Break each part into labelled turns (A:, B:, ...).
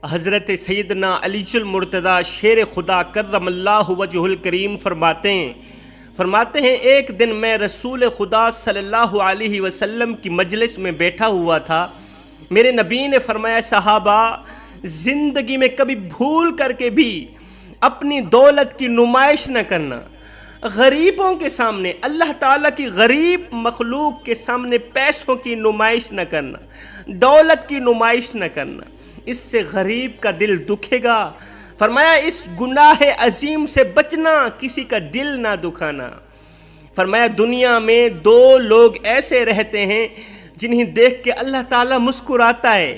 A: حضرت سیدنا علی المرتضیٰ شیر خدا کرم اللہ وجہ الکریم فرماتے ہیں ایک دن میں رسول خدا صلی اللہ علیہ وسلم کی مجلس میں بیٹھا ہوا تھا۔ میرے نبی نے فرمایا، صحابہ زندگی میں کبھی بھول کر کے بھی اپنی دولت کی نمائش نہ کرنا، غریبوں کے سامنے، اللہ تعالیٰ کی غریب مخلوق کے سامنے پیسوں کی نمائش نہ کرنا، دولت کی نمائش نہ کرنا، اس سے غریب کا دل دکھے گا۔ فرمایا اس گناہ عظیم سے بچنا، کسی کا دل نہ دکھانا۔ فرمایا دنیا میں دو لوگ ایسے رہتے ہیں جنہیں دیکھ کے اللہ تعالیٰ مسکراتا ہے۔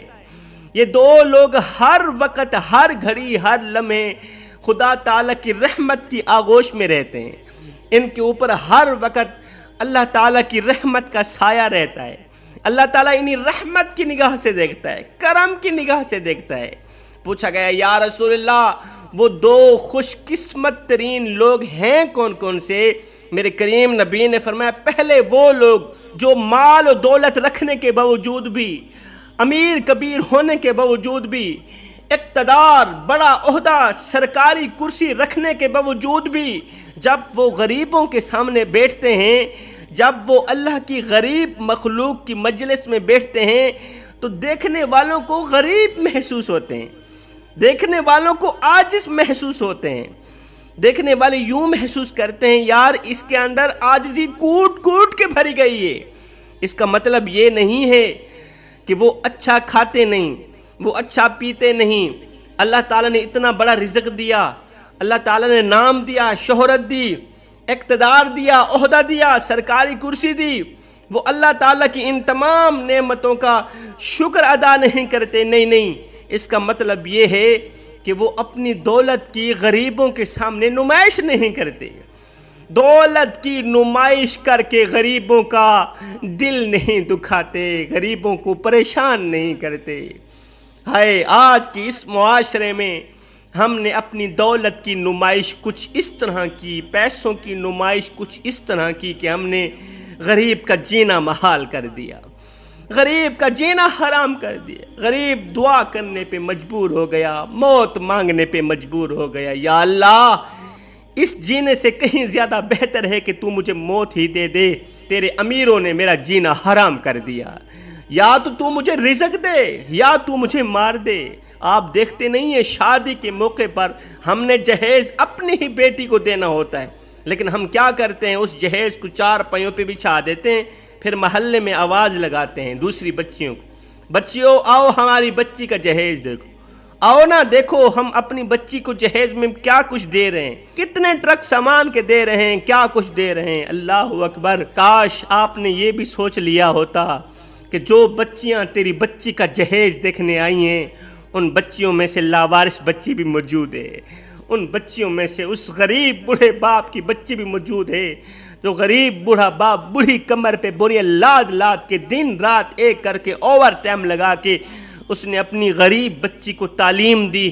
A: یہ دو لوگ ہر وقت، ہر گھڑی، ہر لمحے خدا تعالیٰ کی رحمت کی آغوش میں رہتے ہیں۔ ان کے اوپر ہر وقت اللہ تعالیٰ کی رحمت کا سایہ رہتا ہے۔ اللہ تعالیٰ انہی رحمت کی نگاہ سے دیکھتا ہے، کرم کی نگاہ سے دیکھتا ہے۔ پوچھا گیا، یا رسول اللہ وہ دو خوش قسمت ترین لوگ ہیں کون کون سے؟ میرے کریم نبی نے فرمایا، پہلے وہ لوگ جو مال و دولت رکھنے کے باوجود بھی، امیر کبیر ہونے کے باوجود بھی، اقتدار، بڑا عہدہ، سرکاری کرسی رکھنے کے باوجود بھی جب وہ غریبوں کے سامنے بیٹھتے ہیں، جب وہ اللہ کی غریب مخلوق کی مجلس میں بیٹھتے ہیں تو دیکھنے والوں کو غریب محسوس ہوتے ہیں، دیکھنے والوں کو عاجز محسوس ہوتے ہیں۔ دیکھنے والے یوں محسوس کرتے ہیں، یار اس کے اندر عاجزی کوٹ کوٹ کے بھری گئی ہے۔ اس کا مطلب یہ نہیں ہے کہ وہ اچھا کھاتے نہیں، وہ اچھا پیتے نہیں۔ اللہ تعالیٰ نے اتنا بڑا رزق دیا، اللہ تعالیٰ نے نام دیا، شہرت دی، اقتدار دیا، عہدہ دیا، سرکاری کرسی دی، وہ اللہ تعالیٰ کی ان تمام نعمتوں کا شکر ادا نہیں کرتے۔ نہیں، اس کا مطلب یہ ہے کہ وہ اپنی دولت کی غریبوں کے سامنے نمائش نہیں کرتے، دولت کی نمائش کر کے غریبوں کا دل نہیں دکھاتے، غریبوں کو پریشان نہیں کرتے۔ ہائے آج کی اس معاشرے میں ہم نے اپنی دولت کی نمائش کچھ اس طرح کی، پیسوں کی نمائش کچھ اس طرح کی کہ ہم نے غریب کا جینا محال کر دیا، غریب کا جینا حرام کر دیا۔ غریب دعا کرنے پہ مجبور ہو گیا، موت مانگنے پہ مجبور ہو گیا، یا اللہ اس جینے سے کہیں زیادہ بہتر ہے کہ تو مجھے موت ہی دے دے، تیرے امیروں نے میرا جینا حرام کر دیا، یا تو مجھے رزق دے یا تو مجھے مار دے۔ آپ دیکھتے نہیں ہیں شادی کے موقع پر ہم نے جہیز اپنی ہی بیٹی کو دینا ہوتا ہے، لیکن ہم کیا کرتے ہیں، اس جہیز کو چار پائیوں پہ بچھا دیتے ہیں، پھر محلے میں آواز لگاتے ہیں دوسری بچیوں کو، بچیوں آؤ ہماری بچی کا جہیز دیکھو، آؤ نا دیکھو ہم اپنی بچی کو جہیز میں کیا کچھ دے رہے ہیں، کتنے ٹرک سامان کے دے رہے ہیں، کیا کچھ دے رہے ہیں۔ اللہ اکبر، کاش آپ نے یہ بھی سوچ لیا ہوتا کہ جو بچیاں تیری بچی کا جہیز دیکھنے آئی ہیں ان بچیوں میں سے لاوارث بچی بھی موجود ہے، ان بچیوں میں سے اس غریب بوڑھے باپ کی بچی بھی موجود ہے، جو غریب بوڑھا باپ بوڑھی کمر پہ بوریاں لاد لاد کے دن رات ایک کر کے اوور ٹائم لگا کے اس نے اپنی غریب بچی کو تعلیم دی،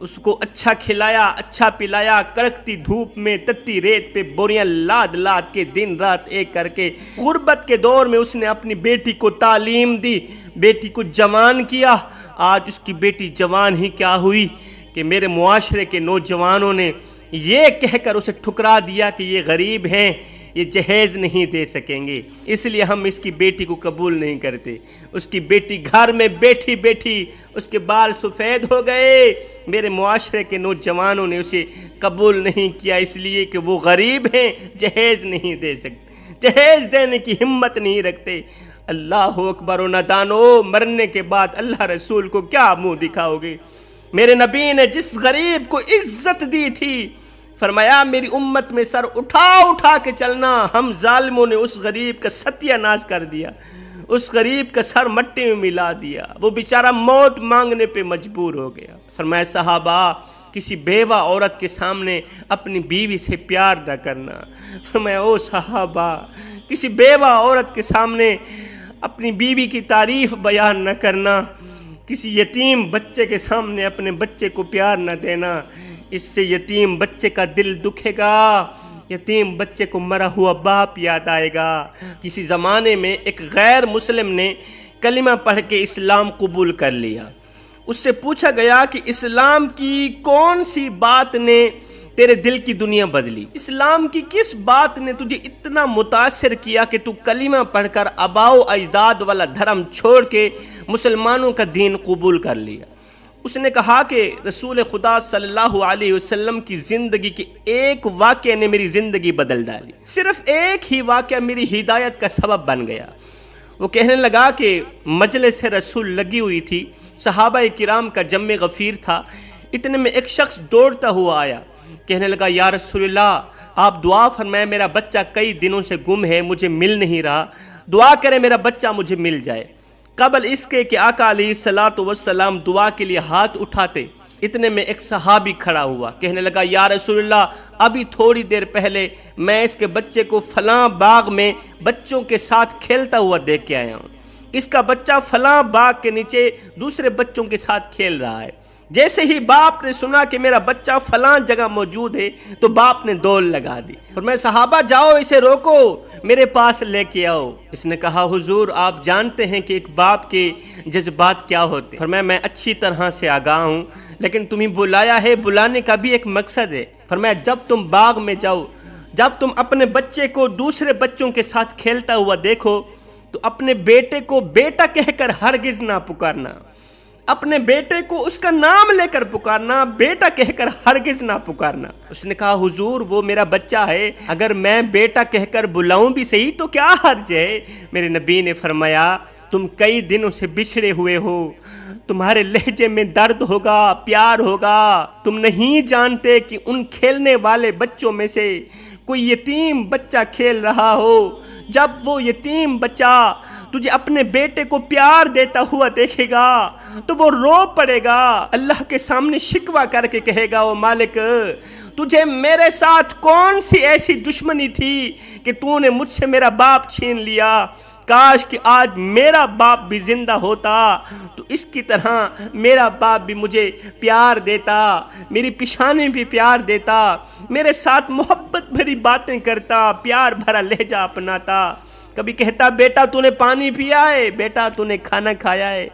A: اس کو اچھا کھلایا، اچھا پلایا، کڑکتی دھوپ میں تتی ریت پہ بوریاں لاد لاد کے دن رات ایک کر کے غربت کے دور میں اس نے اپنی بیٹی کو تعلیم دی، بیٹی کو جوان کیا۔ آج اس کی بیٹی جوان ہی کیا ہوئی کہ میرے معاشرے کے نوجوانوں نے یہ کہہ کر اسے ٹھکرا دیا کہ یہ غریب ہیں، یہ جہیز نہیں دے سکیں گے، اس لیے ہم اس کی بیٹی کو قبول نہیں کرتے۔ اس کی بیٹی گھر میں بیٹھی بیٹھی اس کے بال سفید ہو گئے، میرے معاشرے کے نوجوانوں نے اسے قبول نہیں کیا اس لیے کہ وہ غریب ہیں، جہیز نہیں دے سکتے، جہیز دینے کی ہمت نہیں رکھتے۔ اللہ اکبر و نادانو، مرنے کے بعد اللہ رسول کو کیا منہ دکھاؤ گے؟ میرے نبی نے جس غریب کو عزت دی تھی، فرمایا میری امت میں سر اٹھا اٹھا کے چلنا، ہم ظالموں نے اس غریب کا ستیہ ناش کر دیا، اس غریب کا سر مٹی میں ملا دیا، وہ بیچارہ موت مانگنے پہ مجبور ہو گیا۔ فرمایا صحابہ کسی بیوہ عورت کے سامنے اپنی بیوی سے پیار نہ کرنا۔ فرمایا او صحابہ کسی بیوہ عورت کے سامنے اپنی بیوی کی تعریف بیان نہ کرنا، کسی یتیم بچے کے سامنے اپنے بچے کو پیار نہ دینا، اس سے یتیم بچے کا دل دکھے گا، یتیم بچے کو مرا ہوا باپ یاد آئے گا۔ کسی زمانے میں ایک غیر مسلم نے کلمہ پڑھ کے اسلام قبول کر لیا، اس سے پوچھا گیا کہ اسلام کی کون سی بات نے تیرے دل کی دنیا بدلی؟ اسلام کی کس بات نے تجھے اتنا متاثر کیا کہ تو کلمہ پڑھ کر آباء و اجداد والا دھرم چھوڑ کے مسلمانوں کا دین قبول کر لیا؟ اس نے کہا کہ رسول خدا صلی اللہ علیہ وسلم کی زندگی کے ایک واقعے نے میری زندگی بدل ڈالی، صرف ایک ہی واقعہ میری ہدایت کا سبب بن گیا۔ وہ کہنے لگا کہ مجلس رسول لگی ہوئی تھی، صحابہ کرام کا جمع غفیر تھا، اتنے میں ایک شخص دوڑتا ہوا آیا، کہنے لگا یا رسول اللہ آپ دعا فرمائیں، میرا بچہ کئی دنوں سے گم ہے، مجھے مل نہیں رہا، دعا کریں میرا بچہ مجھے مل جائے۔ قبل اس کے کہ آقا علیہ الصلوۃ والسلام دعا کے لیے ہاتھ اٹھاتے، اتنے میں ایک صحابی کھڑا ہوا، کہنے لگا یا رسول اللہ ابھی تھوڑی دیر پہلے میں اس کے بچے کو فلاں باغ میں بچوں کے ساتھ کھیلتا ہوا دیکھ کے آیا ہوں، اس کا بچہ فلاں باغ کے نیچے دوسرے بچوں کے ساتھ کھیل رہا ہے۔ جیسے ہی باپ نے سنا کہ میرا بچہ فلاں جگہ موجود ہے تو باپ نے دوڑ لگا دی، فرمایا صحابہ جاؤ اسے روکو، میرے پاس لے کے آؤ۔ اس نے کہا حضور آپ جانتے ہیں کہ ایک باپ کے جذبات کیا ہوتے ہیں؟ فرمایا میں اچھی طرح سے آگاہ ہوں، لیکن تمہیں بلایا ہے، بلانے کا بھی ایک مقصد ہے۔ فرمایا جب تم باغ میں جاؤ، جب تم اپنے بچے کو دوسرے بچوں کے ساتھ کھیلتا ہوا دیکھو تو اپنے بیٹے کو بیٹا کہہ کر ہرگز نہ پکارنا، اپنے بیٹے کو اس کا نام لے کر پکارنا، بیٹا کہہ کر ہرگز نہ پکارنا۔ اس نے کہا حضور وہ میرا بچہ ہے، اگر میں بیٹا کہہ کر بلاؤں بھی صحیح تو کیا حرج ہے؟ میرے نبی نے فرمایا تم کئی دنوں سے بچھڑے ہوئے ہو، تمہارے لہجے میں درد ہوگا، پیار ہوگا، تم نہیں جانتے کہ ان کھیلنے والے بچوں میں سے کوئی یتیم بچہ کھیل رہا ہو، جب وہ یتیم بچہ تجھے اپنے بیٹے کو پیار دیتا ہوا دیکھے گا تو وہ رو پڑے گا، اللہ کے سامنے شکوہ کر کے کہے گا او مالک تجھے میرے ساتھ کون سی ایسی دشمنی تھی کہ تو نے مجھ سے میرا باپ چھین لیا، کاش کہ آج میرا باپ بھی زندہ ہوتا تو اس کی طرح میرا باپ بھی مجھے پیار دیتا، میری پیشانی بھی پیار دیتا، میرے ساتھ محبت بھری باتیں کرتا، پیار بھرا لہجہ اپناتا، کبھی کہتا بیٹا تو نے پانی پیا ہے، بیٹا تو نے کھانا کھایا ہے،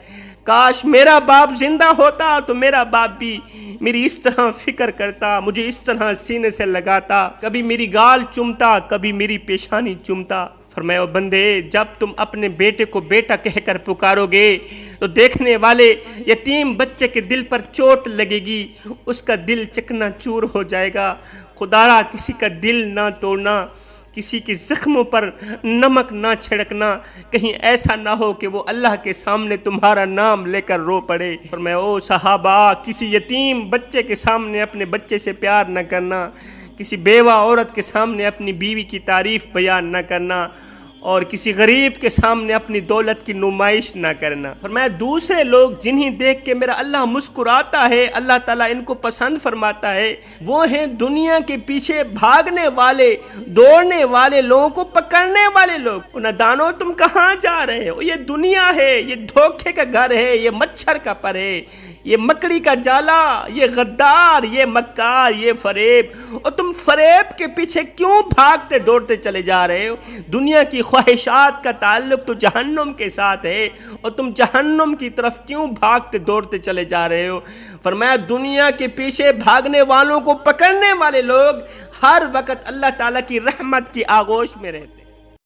A: کاش میرا باپ زندہ ہوتا تو میرا باپ بھی میری اس طرح فکر کرتا، مجھے اس طرح سینے سے لگاتا، کبھی میری گال چومتا، کبھی میری پیشانی چومتا۔ فرمایا بندے جب تم اپنے بیٹے کو بیٹا کہہ کر پکارو گے تو دیکھنے والے یتیم بچے کے دل پر چوٹ لگے گی، اس کا دل چکنا چور ہو جائے گا۔ خدارا کسی کا دل نہ توڑنا، کسی کے زخموں پر نمک نہ چھڑکنا، کہیں ایسا نہ ہو کہ وہ اللہ کے سامنے تمہارا نام لے کر رو پڑے۔ فرمایا او صحابہ کسی یتیم بچے کے سامنے اپنے بچے سے پیار نہ کرنا، کسی بیوہ عورت کے سامنے اپنی بیوی کی تعریف بیان نہ کرنا، اور کسی غریب کے سامنے اپنی دولت کی نمائش نہ کرنا۔ فرمایا دوسرے لوگ جنہیں دیکھ کے میرا اللہ مسکراتا ہے، اللہ تعالیٰ ان کو پسند فرماتا ہے، وہ ہیں دنیا کے پیچھے بھاگنے والے، دوڑنے والے لوگوں کو پکڑنے والے لوگ۔ نادانو تم کہاں جا رہے ہو؟ یہ دنیا ہے، یہ دھوکے کا گھر ہے، یہ مچھر کا پر ہے، یہ مکڑی کا جالا، یہ غدار، یہ مکار، یہ فریب، اور تم فریب کے پیچھے کیوں بھاگتے دوڑتے چلے جا رہے ہو؟ دنیا کی خواہشات کا تعلق تو جہنم کے ساتھ ہے، اور تم جہنم کی طرف کیوں بھاگتے دوڑتے چلے جا رہے ہو؟ فرمایا دنیا کے پیچھے بھاگنے والوں کو پکڑنے والے لوگ ہر وقت اللہ تعالیٰ کی رحمت کی آغوش میں رہتے ہیں۔